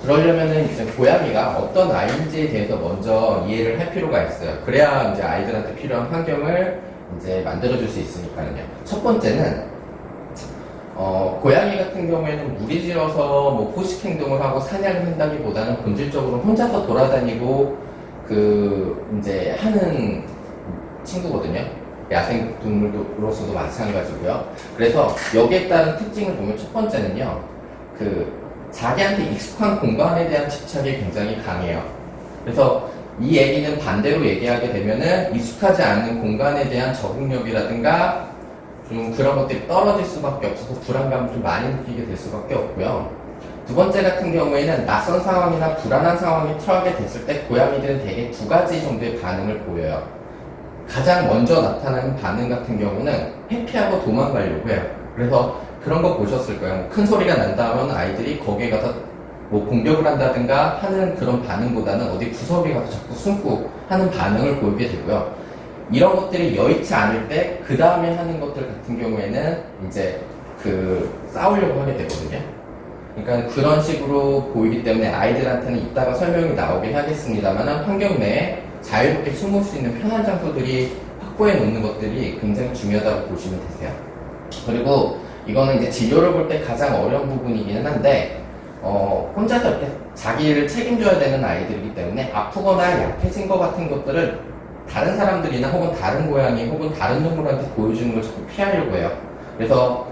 그러려면은 이제 고양이가 어떤 아이인지에 대해서 먼저 이해를 할 필요가 있어요. 그래야 이제 아이들한테 필요한 환경을 이제 만들어줄 수 있으니까요. 첫 번째는 고양이 같은 경우에는 무리지어서 뭐 포식 행동을 하고 사냥을 한다기보다는 본질적으로 혼자서 돌아다니고 이제 하는 친구거든요. 야생 동물로서도 마찬가지고요. 그래서 여기에 따른 특징을 보면 첫 번째는요, 자기한테 익숙한 공간에 대한 집착이 굉장히 강해요. 그래서 이 얘기는 반대로 얘기하게 되면은 익숙하지 않은 공간에 대한 적응력이라든가 좀 그런 것들이 떨어질 수밖에 없어서 불안감을 좀 많이 느끼게 될 수밖에 없고요. 두 번째 같은 경우에는 낯선 상황이나 불안한 상황에 처하게 됐을 때 고양이들은 대개 두 가지 정도의 반응을 보여요. 가장 먼저 나타나는 반응 같은 경우는 회피하고 도망가려고 해요. 그래서 그런 거 보셨을 거예요. 큰 소리가 난다면 아이들이 거기에 가서 뭐 공격을 한다든가 하는 그런 반응보다는 어디 구석에 가서 자꾸 숨고 하는 반응을 보이게 되고요. 이런 것들이 여의치 않을 때 그 다음에 하는 것들 같은 경우에는 이제 싸우려고 하게 되거든요. 그러니까 그런 식으로 보이기 때문에 아이들한테는 이따가 설명이 나오긴 하겠습니다만 환경 내에 자유롭게 숨을 수 있는 편한 장소들이 확보해 놓는 것들이 굉장히 중요하다고 보시면 되세요. 그리고 이거는 이제 진료를 볼 때 가장 어려운 부분이기는 한데 혼자서 이렇게 자기를 책임져야 되는 아이들이기 때문에 아프거나 약해진 것 같은 것들을 다른 사람들이나 혹은 다른 고양이 혹은 다른 동물한테 보여주는 걸 자꾸 피하려고 해요. 그래서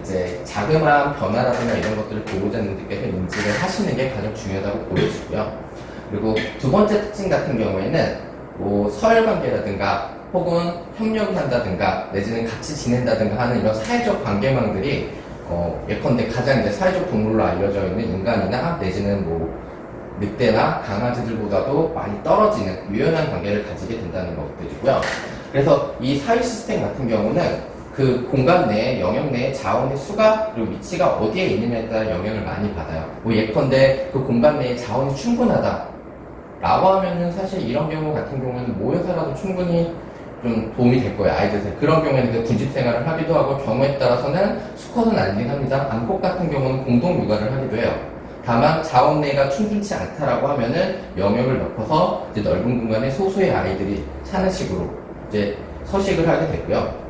이제 자그마한 변화라든가 이런 것들을 보호자님들께서 인지를 하시는 게 가장 중요하다고 보여지고요. 그리고 두 번째 특징 같은 경우에는 뭐 서열관계라든가 혹은 협력을 한다든가 내지는 같이 지낸다든가 하는 이런 사회적 관계망들이 예컨대 가장 이제 사회적 동물로 알려져 있는 인간이나 내지는 뭐 늑대나 강아지들보다도 많이 떨어지는 유연한 관계를 가지게 된다는 것들이고요. 그래서 이 사회 시스템 같은 경우는 그 공간 내에 영역 내에 자원의 수가 그리고 위치가 어디에 있느냐에 따라 영향을 많이 받아요. 뭐 예컨대 그 공간 내에 자원이 충분하다 라고 하면은 사실 이런 경우 같은 경우는 모여서라도 충분히 좀 도움이 될 거예요. 아이들한테. 그런 경우에는 군집 생활을 하기도 하고 경우에 따라서는 수컷은 아니긴 합니다. 암컷 같은 경우는 공동 육아를 하기도 해요. 다만 자원 내가 충분치 않다라고 하면은 영역을 넓혀서 이제 넓은 공간에 소수의 아이들이 사는 식으로 이제 서식을 하게 되고요.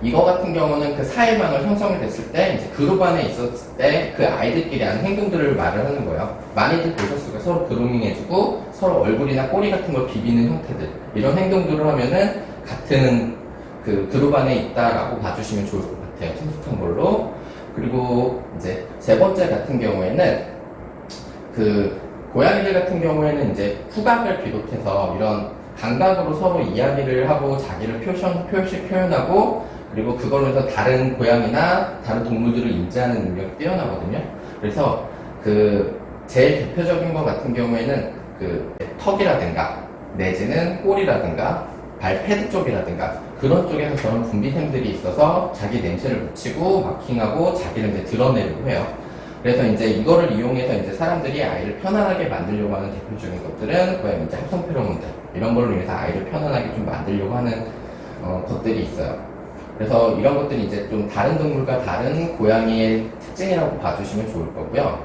이거 같은 경우는 그 사회망을 형성이 됐을 때 이제 그룹 안에 있었을 때 그 아이들끼리 하는 행동들을 말을 하는 거예요. 많이들 보셨을 거예요. 서로 그루밍해주고 서로 얼굴이나 꼬리 같은 걸 비비는 형태들 이런 행동들을 하면은 같은 그 그룹 안에 있다라고 봐주시면 좋을 것 같아요. 친숙한 걸로. 그리고 이제 세 번째 같은 경우에는 고양이들 같은 경우에는 이제 후각을 비롯해서 이런 감각으로 서로 이야기를 하고 자기를 표현하고 그리고 그걸로 해서 다른 고양이나 다른 동물들을 인지하는 능력이 뛰어나거든요. 그래서 제일 대표적인 것 같은 경우에는 턱이라든가 내지는 꼬리라든가 발 패드 쪽이라든가 그런 쪽에서 저런 분비샘들이 있어서 자기 냄새를 묻히고 마킹하고 자기를 이제 드러내려고 해요. 그래서 이제 이거를 이용해서 이제 사람들이 아이를 편안하게 만들려고 하는 대표적인 것들은 고양이 이제 합성 페로몬들 이런 걸로 인해서 아이를 편안하게 좀 만들려고 하는 것들이 있어요. 그래서 이런 것들이 이제 좀 다른 동물과 다른 고양이의 특징이라고 봐주시면 좋을 거고요.